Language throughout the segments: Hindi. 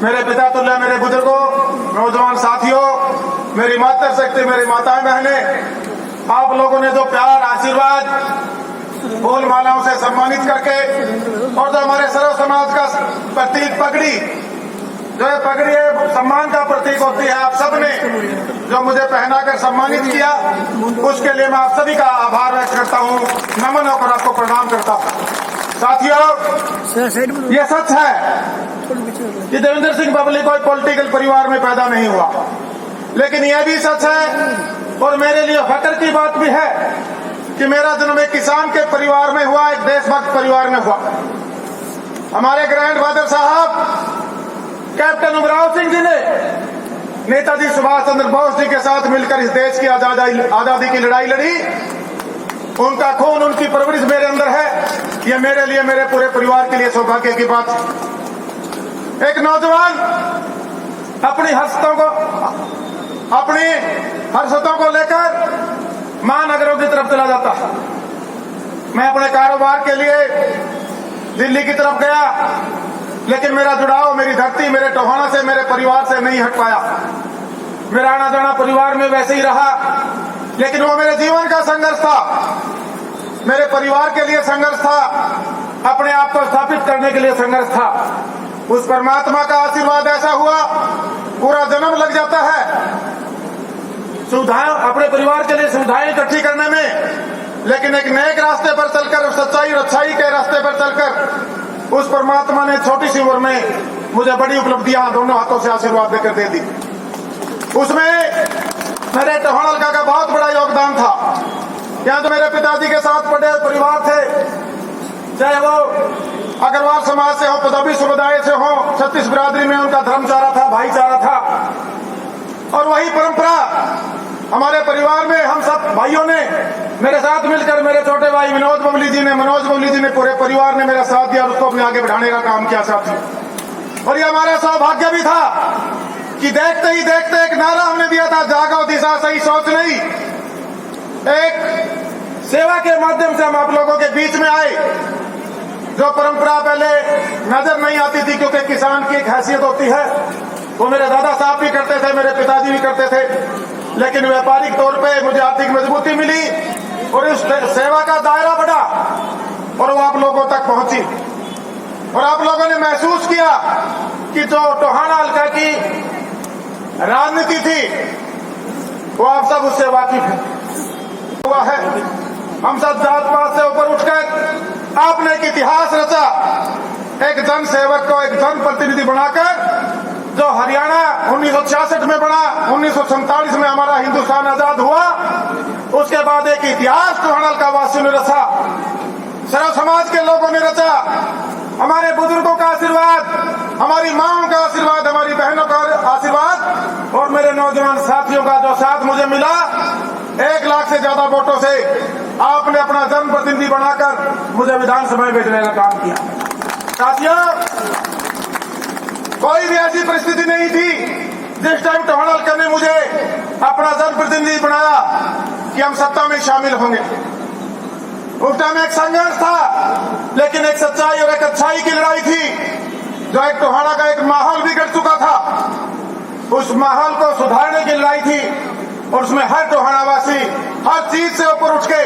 मेरे पिता तुल्य मेरे बुजुर्गों, नौजवान साथियों, मेरी मातृशक्ति, मेरी माताएं बहनें, आप लोगों ने जो प्यार, आशीर्वाद, फूल मालाओं से सम्मानित करके और जो हमारे सर्व समाज का प्रतीक पगड़ी, जो ये पगड़ी है सम्मान का प्रतीक होती है, आप सबने जो मुझे पहनाकर सम्मानित किया, उसके लिए मैं आप सभी का आभार व्यक्त करता हूँ, नमन होकर आपको प्रणाम करता हूँ। साथियों, ये सच है कि देवेंद्र सिंह बबली कोई पॉलिटिकल परिवार में पैदा नहीं हुआ, लेकिन यह भी सच है और मेरे लिए फख्र की बात भी है कि मेरा जन्म एक किसान के परिवार में हुआ, एक देशभक्त परिवार में हुआ। हमारे ग्रैंडफादर साहब कैप्टन उमराव सिंह जी ने नेताजी सुभाष चंद्र बोस जी के साथ मिलकर इस देश की आजादी की लड़ाई लड़ी। उनका खून, उनकी परवरिश मेरे अंदर है। ये मेरे लिए, मेरे पूरे परिवार के लिए सौभाग्य की बात है। एक नौजवान अपनी हर्षतों को लेकर महानगरों की तरफ चला जाता है। मैं अपने कारोबार के लिए दिल्ली की तरफ गया, लेकिन मेरा जुड़ाव मेरी धरती, मेरे टोहाना से, मेरे परिवार से नहीं हट पाया। मेरा आना जाना परिवार में वैसे ही रहा, लेकिन वो मेरे जीवन का संघर्ष था, मेरे परिवार के लिए संघर्ष था, अपने आप को स्थापित करने के लिए संघर्ष था। उस परमात्मा का आशीर्वाद ऐसा हुआ, पूरा जन्म लग जाता है सुविधाएं, अपने परिवार के लिए सुविधाएं इकट्ठी करने में, लेकिन एक नेक रास्ते पर चलकर, सच्चाई और अच्छाई के रास्ते पर चलकर उस परमात्मा ने छोटी सी उम्र में मुझे बड़ी उपलब्धियां दोनों हाथों से आशीर्वाद देकर दे दी। उसमें मेरे टोहाना हल्का का बहुत बड़ा योगदान था। यहाँ तो मेरे पिताजी के साथ बड़े परिवार थे, चाहे वो अग्रवाल समाज से हो, पदवी समुदाय से हो, 36 बिरादरी में उनका धर्मचारा था, भाईचारा था। और वही परंपरा हमारे परिवार में हम सब भाइयों ने मेरे साथ मिलकर, मेरे छोटे भाई मनोज बबली जी ने पूरे परिवार ने मेरा साथ दिया और उसको अपने आगे बढ़ाने का काम किया साथी। और ये हमारा सौभाग्य भी था कि देखते ही देखते एक नारा हमने दिया था, जागो दिशा सही सोच नहीं। एक सेवा के माध्यम से हम आप लोगों के बीच में आए। जो परंपरा पहले नजर नहीं आती थी, क्योंकि किसान की एक हैसियत होती है, वो मेरे दादा साहब भी करते थे, मेरे पिताजी भी करते थे, लेकिन व्यापारिक तौर पे मुझे आर्थिक मजबूती मिली और इस सेवा का दायरा बढ़ा और वो आप लोगों तक पहुंची। और आप लोगों ने महसूस किया कि जो टोहाना हल्का की राजनीति थी, वो आप सब उससे वाकिफ हुआ है। हम सब जात पात से ऊपर उठकर आपने एक इतिहास रचा, एक जन सेवक को एक जन प्रतिनिधि बनाकर, जो हरियाणा 1966 में बना, 1947 में हमारा हिंदुस्तान आजाद हुआ, उसके बाद एक इतिहास टोहाना हल्का वासियों ने रचा, सर्व समाज के लोगों ने रचा। हमारे बुजुर्गों का आशीर्वाद, हमारी माओं का आशीर्वाद, हमारी बहनों का आशीर्वाद और मेरे नौजवान साथियों का जो साथ मुझे मिला, 1 लाख से ज्यादा वोटों से आपने अपना जन प्रतिनिधि बनाकर मुझे विधानसभा में भेजने का काम किया। साथियों, कोई भी ऐसी परिस्थिति नहीं थी जिस टाइम टोहाना हल्का ने मुझे अपना जन प्रतिनिधि बनाया कि हम सत्ता में शामिल होंगे। उस टाइम एक संघर्ष था, लेकिन एक सच्चाई और एक अच्छाई की लड़ाई थी। जो एक टोहाना का एक माहौल बिगड़ चुका था, उस माहौल को सुधारने की लड़ाई थी और उसमें हर टोहाना वासी हर चीज से ऊपर उठ के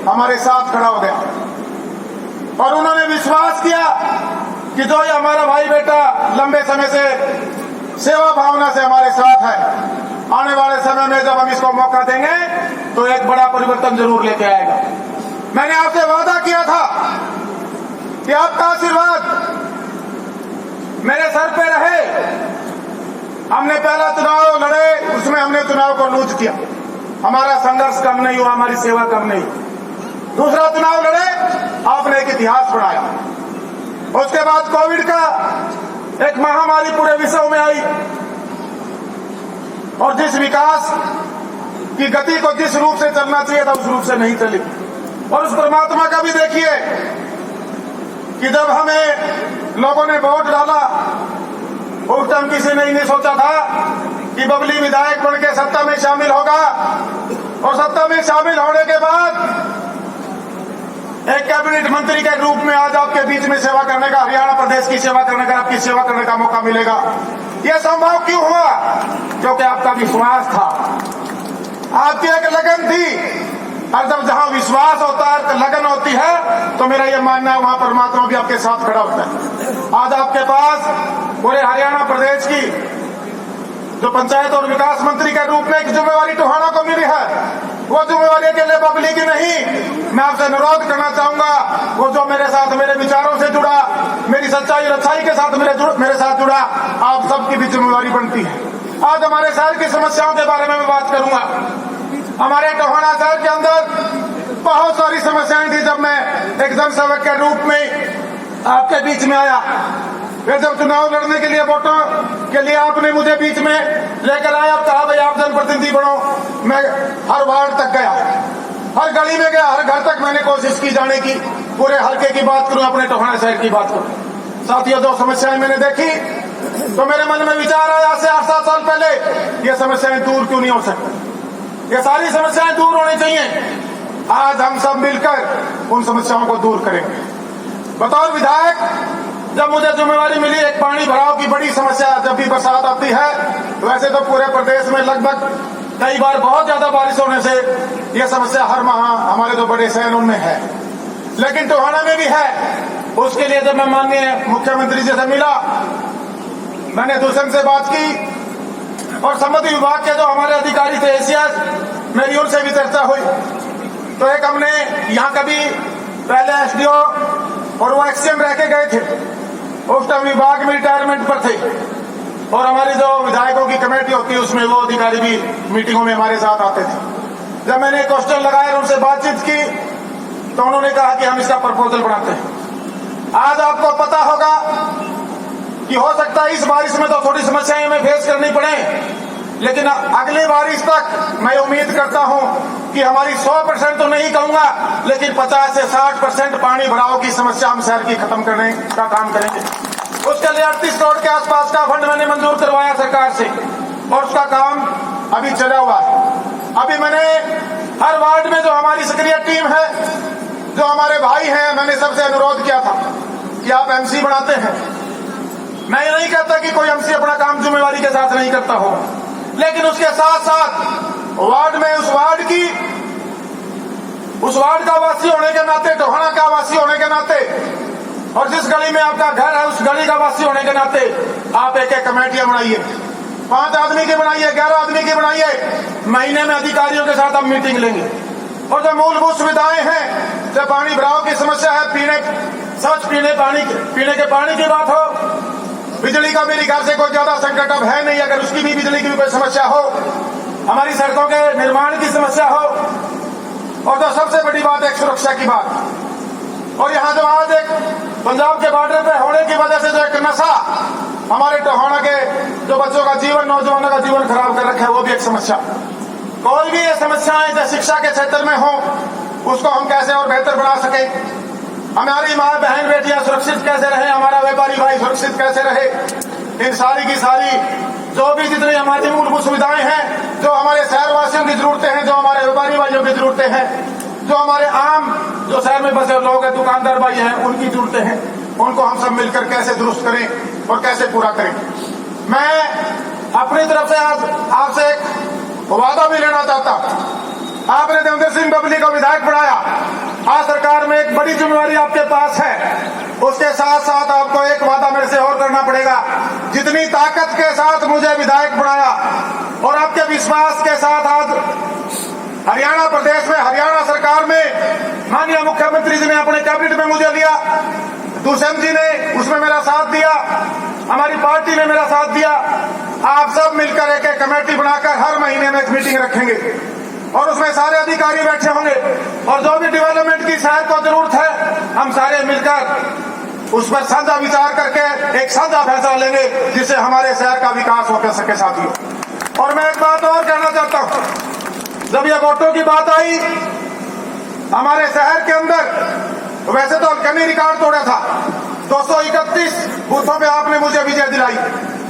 हमारे साथ खड़ा हो गया और उन्होंने विश्वास किया कि जो ये हमारा भाई बेटा लंबे समय से सेवा भावना से हमारे साथ है, आने वाले समय में जब हम इसको मौका देंगे तो एक बड़ा परिवर्तन जरूर लेके आएगा। मैंने आपसे वादा किया था कि आपका आशीर्वाद मेरे सर पे रहे। हमने पहला चुनाव लड़े, उसमें हमने चुनाव को लूज किया, हमारा संघर्ष कम नहीं हुआ, हमारी सेवा कम नहीं। दूसरा चुनाव लड़े, आपने एक इतिहास बनाया। उसके बाद कोविड का एक महामारी पूरे विश्व में आई और जिस विकास की गति को जिस रूप से चलना चाहिए था, उस रूप से नहीं चली। और उस परमात्मा का भी देखिए कि जब हमें लोगों ने वोट डाला, उस टाइम किसी ने नहीं सोचा था कि बबली विधायक बन के सत्ता में शामिल होगा और सत्ता में शामिल होने के बाद एक कैबिनेट मंत्री के रूप में आज आपके बीच में सेवा करने का, हरियाणा प्रदेश की सेवा करने का, आपकी सेवा करने का मौका मिलेगा। यह संभव क्यों हुआ? क्योंकि आपका विश्वास था, आपकी एक लगन थी। और जब जहां विश्वास होता है, लगन होती है, तो मेरा यह मानना है वहां परमात्मा भी आपके साथ खड़ा होता है। आज आपके पास पूरे हरियाणा प्रदेश की जो पंचायत और विकास मंत्री के रूप में एक जिम्मेवारी टोहाना को मिली है, वो जिम्मेवारी के लिए पब्लिक की नहीं। मैं आपसे अनुरोध करना चाहूंगा, वो जो मेरे साथ मेरे विचारों से जुड़ा, मेरी सच्चाई और अच्छाई के साथ मेरे साथ जुड़ा, आप सबकी भी जिम्मेवारी बनती है। आज हमारे शहर की समस्याओं के बारे में मैं बात करूंगा। हमारे टोहाना शहर के अंदर बहुत सारी समस्याएं थी। जब मैं एक जनसेवक के रूप में आपके बीच में आया, फिर जब चुनाव लड़ने के लिए वोटों के लिए आपने मुझे बीच में लेकर आया, कहा भाई आप जनप्रतिनिधि बनो। मैं हर वार्ड तक गया, हर गली में गया, हर घर तक मैंने कोशिश की जाने की। पूरे हल्के की बात करूं, अपने टोहाना शहर की बात करूं, साथियों, जो समस्याएं मैंने देखी तो मेरे मन में विचार आया, आज से 8-7 साल पहले ये समस्याएं दूर क्यों नहीं हो सकती? ये सारी समस्याएं दूर होनी चाहिए। आज हम सब मिलकर उन समस्याओं को दूर करेंगे। बतौर विधायक जब मुझे जिम्मेवारी मिली, एक पानी भराव की बड़ी समस्या, जब भी बरसात आती है, वैसे तो पूरे प्रदेश में लगभग कई बार बहुत ज्यादा बारिश होने से यह समस्या हर माह हमारे जो बड़े शहरों में है, लेकिन टोहाना में भी है। उसके लिए जब मैं माननीय मुख्यमंत्री जी से मिला, मैंने दूसरे से बात की और संबंधित विभाग के जो हमारे अधिकारी थे, एसीएस, मेरी उनसे भी चर्चा हुई। तो एक हमने यहाँ कभी पहले एसडीओ और वो एक्सएम रह के गए थे, उस टाइम विभाग में रिटायरमेंट पर थे, और हमारी जो विधायकों की कमेटी होती है उसमें वो अधिकारी भी मीटिंगों में हमारे साथ आते थे। जब मैंने क्वेश्चन लगाए और उनसे बातचीत की तो उन्होंने कहा कि हम इसका प्रपोजल बनाते हैं। आज आपको पता होगा कि हो सकता है इस बारिश में तो थोड़ी समस्याएं हमें फेस करनी पड़े, लेकिन अगली बारिश तक मैं उम्मीद करता हूं कि हमारी 100% तो नहीं कहूंगा, लेकिन 50 से 60% पानी भराव की समस्या हम शहर की खत्म करने का काम करेंगे। उसके लिए 38 करोड़ के आसपास का फंड मैंने मंजूर करवाया सरकार से, और उसका काम अभी चला हुआ है। अभी मैंने हर वार्ड में जो हमारी सक्रिय टीम है, जो हमारे भाई हैं, मैंने सबसे अनुरोध किया था कि आप एमसी बनाते हैं। मैं ये नहीं कहता कि कोई एमसी अपना काम जिम्मेवारी के साथ नहीं करता हो, लेकिन उसके साथ साथ वार्ड में उस वार्ड का वासी होने के नाते, टोहाना का वासी होने के नाते, और जिस गली में आपका घर है उस गली का वासी होने के नाते आप एक एक कमेटियां बनाइए, 5 आदमी की बनाइए, 11 आदमी की बनाइए। महीने में अधिकारियों के साथ हम मीटिंग लेंगे, और जो मूलभूत सुविधाएं हैं, जब पानी भराव की समस्या है, पीने के पानी की बात हो, बिजली का मेरे घर से कोई ज्यादा संकट अब है नहीं, अगर उसकी भी बिजली की भी कोई समस्या हो, हमारी सड़कों के निर्माण की समस्या हो, और जो सबसे बड़ी बात है सुरक्षा की बात। और यहाँ जो आज एक पंजाब के बॉर्डर पे होने की वजह से जो एक नशा हमारे टोहाना के जो बच्चों का जीवन, नौजवानों का जीवन खराब कर रखा है, वो भी एक समस्या। कोई भी ये समस्याएं जो शिक्षा के क्षेत्र में हो, उसको हम कैसे और बेहतर बना सके, हमारी माँ बहन बेटियां सुरक्षित कैसे रहे, हमारा व्यापारी भाई सुरक्षित कैसे रहे, इन सारी की सारी जो भी जितनी हमारी मूलभूत सुविधाएं हैं, जो हमारे शहरवासियों की जरूरतें हैं, जो हमारे व्यापारी भाइयों की जरूरतें हैं, जो हमारे आम जो शहर में बसे लोग हैं, दुकानदार भाई हैं, उनकी जरूरतें हैं, उनको हम सब मिलकर कैसे दुरुस्त करें और कैसे पूरा करें। मैं अपनी तरफ से आज आपसे एक वादा भी लेना चाहता हूं। आपने देवेंद्र सिंह बबली को विधायक बनाया, आज सरकार में एक बड़ी जिम्मेवारी आपके पास है। उसके साथ साथ आपको एक वादा मेरे से और करना पड़ेगा। जितनी ताकत के साथ मुझे विधायक बनाया और आपके विश्वास के साथ आज हरियाणा प्रदेश में, हरियाणा सरकार में माननीय मुख्यमंत्री जी ने अपने कैबिनेट में मुझे लिया, दुष्यंत जी ने उसमें मेरा साथ दिया, हमारी पार्टी ने मेरा साथ दिया। आप सब मिलकर एक एक कमेटी बनाकर हर महीने में एक मीटिंग रखेंगे और उसमें सारे अधिकारी बैठे होंगे, और जो भी डेवलपमेंट की शहर को जरूरत है, हम सारे मिलकर उस पर साझा विचार करके एक साझा फैसला लेंगे, जिससे हमारे शहर का विकास हो सके साथियों। और मैं एक बात और कहना चाहता हूं, जब ये वोटों की बात आई हमारे शहर के अंदर, वैसे तो कमी रिकॉर्ड तोड़ा था, 231 बूथों पे आपने मुझे विजय दिलाई।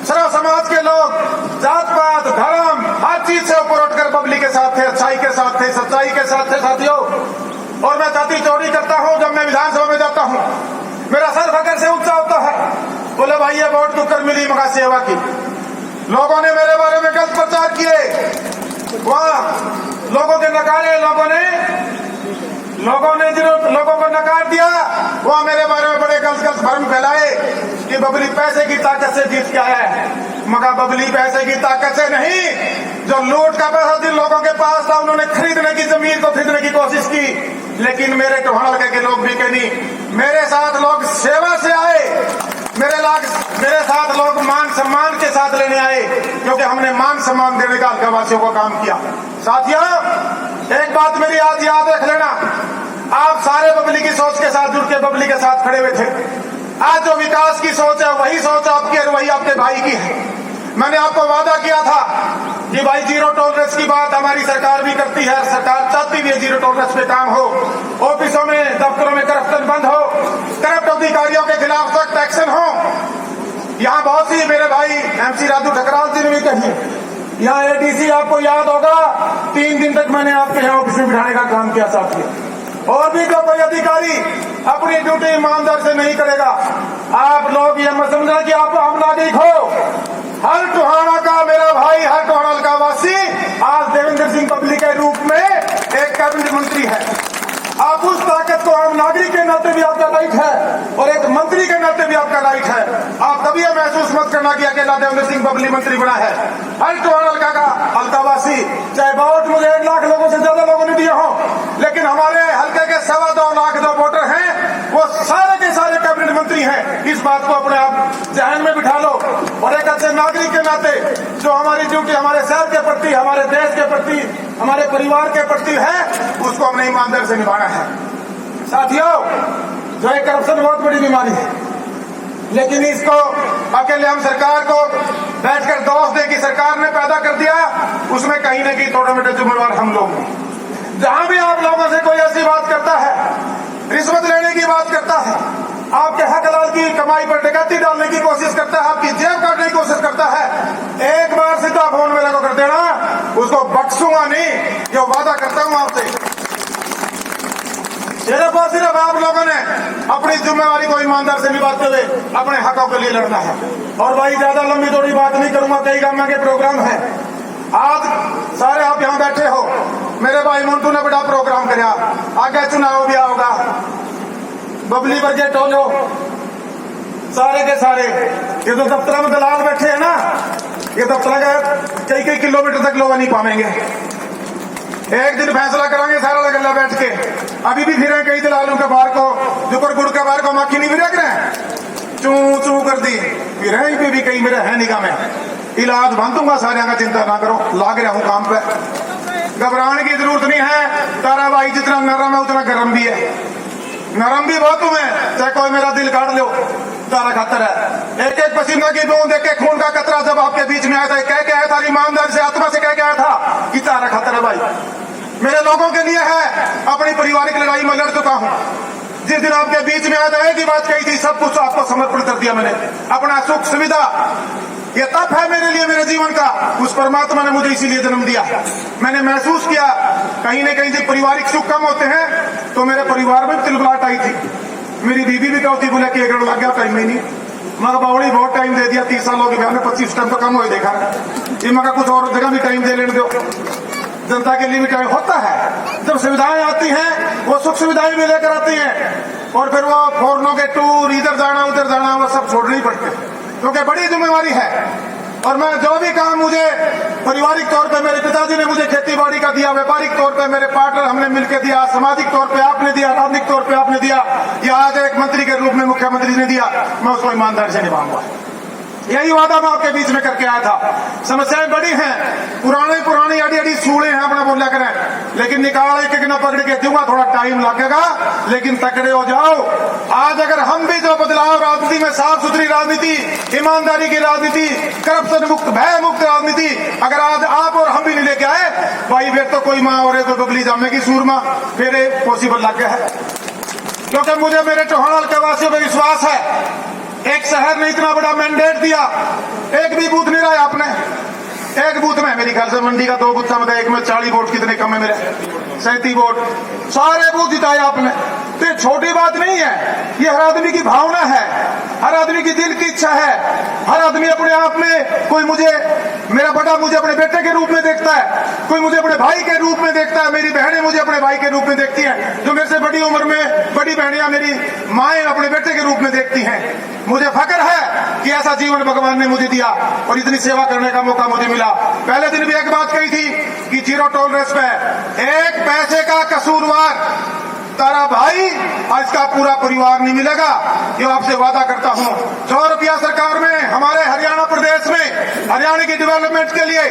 सर्व समाज के लोग, जात पात धर्म हर चीज से ऊपर उठकर बबली के साथ थे, अच्छाई के साथ थे, सच्चाई के साथ थे साथियों। और मैं छाती चौड़ी करता हूं जब मैं विधानसभा में जाता हूं। मेरा सर फकर से ऊंचा होता है। बोले भाई ये वोट तो कर मिली मगा सेवा की। लोगों ने मेरे बारे में गलत प्रचार किए, वहां लोगों के नकारे, लोगों ने जिन लोगों को नकार दिया, वहां मेरे बारे में बड़े गलत भ्रम फैलाए कि बबली पैसे की ताकत से जीत के आया है। मगर बबली पैसे की ताकत से नहीं, जो लूट का पैसा जिन लोगों के पास था उन्होंने खरीदने की, जमीन को खरीदने की कोशिश की। लेकिन मेरे टोहाना हल्के के लोग भी नहीं, मेरे साथ लोग सेवा से आए, मेरे साथ लोग मान सम्मान के साथ लेने आए, क्योंकि हमने मान सम्मान देने का हल्का वासियों को काम किया। साथियों, एक बात मेरी आज याद रख लेना, आप सारे बबली की सोच के साथ जुड़ के बबली के साथ खड़े हुए थे। आज जो विकास की सोच है वही सोच आपकी और वही आपके भाई की है। मैंने आपको वादा किया था कि भाई जीरो टॉलरेंस की बात हमारी सरकार भी करती है, सरकार चाहती भी है जीरो टॉलरेंस पे काम हो, ऑफिसों में दफ्तरों में करप्शन बंद हो, करप्ट अधिकारियों के खिलाफ सख्त एक्शन हो। यहाँ बहुत सी मेरे भाई MC राजू ठकराल जी ने भी कही, यहाँ ADC आपको याद होगा 3 दिन तक मैंने आपके यहाँ ऑफिस में बिठाने का काम किया साथियों। और भी जो कोई अधिकारी अपनी ड्यूटी ईमानदार से नहीं करेगा, आप लोग ये मत समझना कि आप हम नागरिक हो। हर टोहाना का मेरा भाई, हर टोहाना का वासी आज देवेंद्र सिंह पब्लिक के रूप में एक कैबिनेट मंत्री है। आप उस ताकत को, हम नागरिक के नाते भी आपका राइट है और एक मंत्री के नाते भी आपका राइट है। आप कभी यह महसूस मत करना कि अकेला देवेंद्र सिंह पब्लिक मंत्री बना है। हर टोहाना का हल्कावासी, चाहे वोट मुझे 1 लाख लोगों से ज्यादा लोगों ने दिए हो, लेकिन हमारे हल्के के 2.25 लाख जो वोटर हैं वो सारे के सारे कैबिनेट मंत्री हैं। इस बात को अपने आप जहन में बिठा लो और एक अच्छे नागरिक के नाते जो हमारी ड्यूटी हमारे शहर के प्रति, हमारे देश के प्रति, हमारे परिवार के प्रति है, उसको हमने ईमानदारी से निभाना है। साथियों, जो है करप्शन बहुत बड़ी बीमारी है, लेकिन इसको अकेले हम सरकार को बैठकर दोष दे कि सरकार ने पैदा कर दिया, उसमें कहीं न कहीं थोड़ा मोटा जिम्मेवार हम लोग हैं। जहां भी आप लोगों से कोई ऐसी बात करता है, रिश्वत लेने की बात करता है, आपके हक हलाल की कमाई पर डकैती डालने की कोशिश करता है, आपकी जेब काटने की कोशिश करता है, एक बार सीधा फोन मेरे को कर देना, उसको बख्शूंगा नहीं, जो वादा करता हूं आपसे। सिर्फ और सिर्फ आप लोगों ने अपनी जिम्मेवारी को ईमानदार से निभाते हुए अपने हकों के लिए लड़ना है। और भाई ज्यादा लंबी चौड़ी बात नहीं करूंगा, कई गामा के प्रोग्राम है। आज सारे आप यहाँ बैठे हो, मेरे भाई मंटू ने बड़ा प्रोग्राम कराया, आगे चुनाव भी आओगा, बबली वर्गे टोलो सारे के सारे, ये तो दफ्तर में दलाल बैठे हैं ना, ये दफ्तर का कई किलोमीटर तक लोग नहीं पाएंगे। एक दिन फैसला करांगे सारा गला बैठ के। अभी भी फिर कई दलालों के बाहर को, जुकर गुड़ के बाहर को माखी नहीं फिर रहे, चू चू कर दी फिर है, भी कई मेरे है निगाह में। इलाज बांधूंगा सारे का, चिंता ना करो, लाग रहा हूं काम पे, घबराने की जरूरत नहीं है। तारा भाई जितना नरम है उतना गर्म भी है, नरम भी बहुत हूं मैं, चाहे कोई मेरा दिल काट लो, तारा खतर है। एक एक पसीना की बूंद, एक एक खून का कतरा जब आपके बीच में आया था, कह के आया था ईमानदारी से, आत्मा से कह के आया था कि तारा खतर है भाई, मेरे लोगों के लिए है, अपनी पारिवारिक लड़ाई में लड़ चुका हूं। जिस दिन आपके बीच में आया था एक ही बात कही थी, सब कुछ आपको समर्पण कर दिया मैंने, अपना सुख सुविधा, ये तप है मेरे लिए, मेरे जीवन का, उस परमात्मा ने मुझे इसीलिए जन्म दिया। मैंने महसूस किया कहीं न कहीं जब पारिवारिक सुख कम होते हैं तो मेरे परिवार में तिलबलाहट आई थी। मेरी बीबी भी कहती, बोले कि 1 लग गया, टाइम ही नहीं, मगर बावड़ी बहुत टाइम दे दिया, 30 सालों के ब्याह में 25 टाइम तो कम हो देखा, ये मगर कुछ और जगह भी टाइम दे लेने दो, जनता के लिए भी टाइम होता है। जब सुविधाएं आती हैं वो सुख सुविधाएं भी लेकर आती हैं, और फिर वो फॉरनों के टूर, इधर जाना उधर जाना, वो सब छोड़ने ही पड़ते, क्योंकि बड़ी जिम्मेवारी है। और मैं जो भी काम मुझे पारिवारिक तौर पे मेरे पिताजी ने मुझे खेती बाड़ी का दिया, व्यापारिक तौर पे मेरे पार्टनर हमने मिलकर दिया, सामाजिक तौर पे आपने दिया, राजनीतिक तौर पे आपने दिया, या आज एक मंत्री के रूप में मुख्यमंत्री ने दिया, मैं उसको ईमानदारी से निभाऊंगा। यही वादा मैं आपके बीच में करके आया था। समस्याएं बड़ी हैं, पुरानी अड़ी अड़ी सूड़े हैं, अपना बोला करें, लेकिन निकाल एक न पकड़ के दूंगा, थोड़ा टाइम लगेगा, लेकिन तकड़े हो जाओ। आज अगर हम भी जो बदलाव राजनीति में, साफ सुथरी राजनीति, ईमानदारी की राजनीति, करप्शन मुक्त, भय मुक्त राजनीति अगर आज आप और हम भी नहीं लेके आए भाई, फिर तो कोई माँ और तो बबली जामेगी सूरमा, फिर पॉसिबल लग गया है। क्योंकि मुझे मेरे टोहाना के वासियों पर विश्वास है, एक शहर ने इतना बड़ा मैंडेट दिया, एक भी बूथ नहीं रहा आपने, एक बूथ में मेरी ख्याल से मंडी का 2 बूथ था, मतलब एक में 40 वोट कितने कम है मेरे, 37 वोट, सारे बूथ जिताए आपने। तो ये छोटी बात नहीं है, ये हर आदमी की भावना है, हर आदमी की दिल की इच्छा है। हर आदमी अपने आप में, कोई मुझे, मेरा बेटा मुझे अपने बेटे के रूप में देखता है, कोई मुझे अपने भाई के रूप में देखता है, मेरी बहनें मुझे अपने भाई के रूप में देखती हैं, जो मेरे से बड़ी उम्र में बड़ी बहनियां मेरी माएं अपने बेटे के रूप में देखती हैं। मुझे फक्र है कि ऐसा जीवन भगवान ने मुझे दिया और इतनी सेवा करने का मौका मुझे मिला। पहले दिन भी एक बात कही थी कि जीरो टॉलरेंस पे एक पैसे का कसूरवार तारा भाई और इसका पूरा परिवार नहीं मिलेगा, ये आपसे वादा करता हूं। 100 रुपया सरकार में हमारे हरियाणा प्रदेश में हरियाणा की डेवलपमेंट के लिए,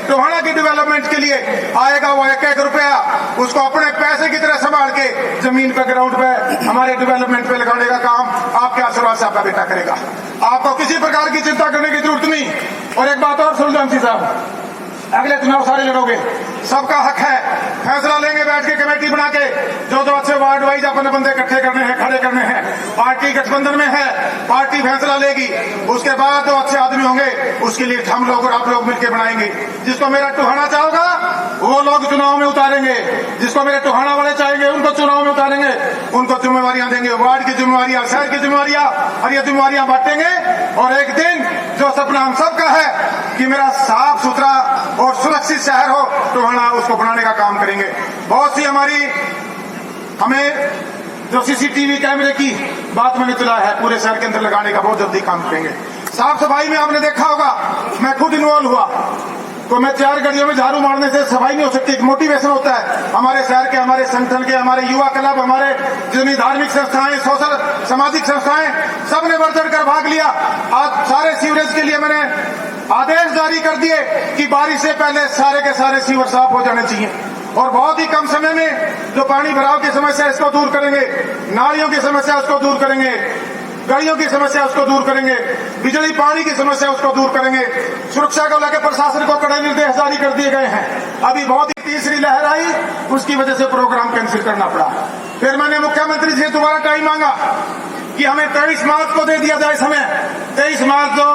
टोहाना की डेवलपमेंट के लिए आएगा, वो 1-1 रुपया उसको अपने पैसे की तरह संभाल के जमीन पे, ग्राउंड पे, हमारे डेवलपमेंट पे लगाने का काम आपके आशीर्वाद से आपका बेटा करेगा। आपको किसी प्रकार की चिंता करने की जरूरत नहीं। और एक बात और सुन लो एमसी साहब, अगले चुनाव सारे लड़ोगे, सबका हक है, फैसला लेंगे बैठ के कमेटी बना के, जो अच्छे वार्ड वाइज अपने बंदे इकट्ठे करने हैं, खड़े करने हैं। पार्टी गठबंधन में है, पार्टी फैसला लेगी, उसके बाद जो अच्छे आदमी होंगे उसके लिए हम लोग और आप लोग मिलकर बनाएंगे। जिसको मेरा टोहाना चाहोगा वो लोग चुनाव में उतारेंगे, जिसको मेरे टोहाना वाले चाहेंगे उनको चुनाव में उतारेंगे, उनको जिम्मेवारियां देंगे, वार्ड की जिम्मेवारियां, शहर की जिम्मेवारियां, और ये जिम्मेवारियां बांटेंगे। और एक दिन जो सपना हम सबका है कि मेरा साफ सुथरा और सुरक्षित शहर हो टोहाना, उसको बनाने का काम करेंगे। बहुत सी हमें जो सीसीटीवी कैमरे की बात मैंने चला है पूरे शहर के अंदर लगाने का बहुत जल्दी काम करेंगे। साफ सफाई में आपने देखा होगा, मैं खुद इन्वॉल्व हुआ तो मैं 4 गलियों में झाड़ू मारने से सफाई नहीं हो सकती। एक मोटिवेशन होता है हमारे शहर के, हमारे संगठन के, हमारे युवा क्लब, हमारे जितनी धार्मिक संस्थाएं, सोशल सामाजिक संस्थाएं, सबने बढ़ चढ़ कर भाग लिया। आज सारे सीवरेज के लिए मैंने आदेश जारी कर दिए कि बारिश से पहले सारे के सारे सीवर साफ हो जाने चाहिए, और बहुत ही कम समय में जो पानी भराव की समस्या इसको दूर करेंगे, नालियों की समस्या उसको दूर करेंगे, गलियों की समस्या उसको दूर करेंगे, बिजली पानी की समस्या उसको दूर करेंगे। सुरक्षा को लेकर प्रशासन को कड़े निर्देश जारी कर दिए गए हैं। अभी बहुत ही तीसरी लहर आई, उसकी वजह से प्रोग्राम कैंसिल करना पड़ा। फिर मैंने मुख्यमंत्री से दोबारा टाइम मांगा कि हमें 23 मार्च को दे दिया जाए समय। 23 मार्च जो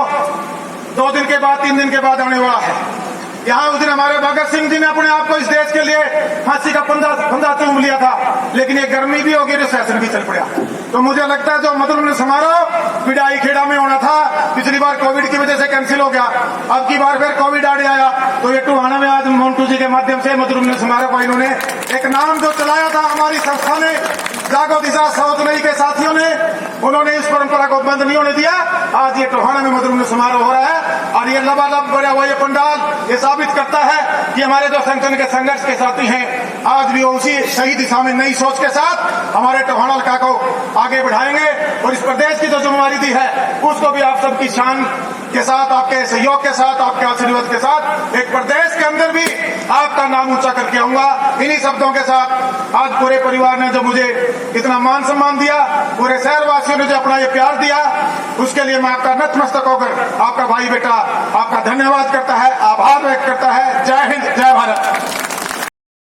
2 दिन के बाद, 3 दिन के बाद आने वाला है। यहाँ उस दिन हमारे भगत सिंह जी ने अपने आप को इस देश के लिए फांसी का फंदा चूम लिया था, लेकिन ये गर्मी भी होगी तो सेशन भी चल पड़ा। तो मुझे लगता है जो मधुरम समारोह पिड़ाई खेड़ा में होना था, पिछली बार कोविड की वजह से कैंसिल हो गया, अब की बार फिर कोविड आड़े आया, तो ये टोहाना में आज मोन्टू जी के माध्यम से मधुरम समारोह को इन्होंने एक नाम जो चलाया था हमारी संस्था ने, जागो दिशा सौतनई के साथियों ने, उन्होंने इस परंपरा को बंद नहीं होने दिया। आज ये टोहाना में मधुरम समारोह हो रहा है, और ये लबालब बड़ा हुआ ये पंडाल ये साबित करता है कि हमारे जो संगठन के संघर्ष के साथी हैं आज भी वो उसी सही दिशा में नई सोच के साथ हमारे टोहाना हल्का को आगे बढ़ाएंगे, और इस प्रदेश की जो जिम्मेवारी दी है उसको भी आप सबकी शान के साथ, आपके सहयोग के साथ, आपके आशीर्वाद के साथ एक प्रदेश के अंदर भी आपका नाम ऊंचा करके आऊंगा। इन्हीं शब्दों के साथ आज पूरे परिवार ने जो मुझे इतना मान सम्मान दिया, पूरे शहरवासियों ने जो अपना ये प्यार दिया, उसके लिए मैं आपका नतमस्तक होकर आपका भाई बेटा आपका धन्यवाद करता है, आभार व्यक्त करता है। जय हिंद, जय भारत।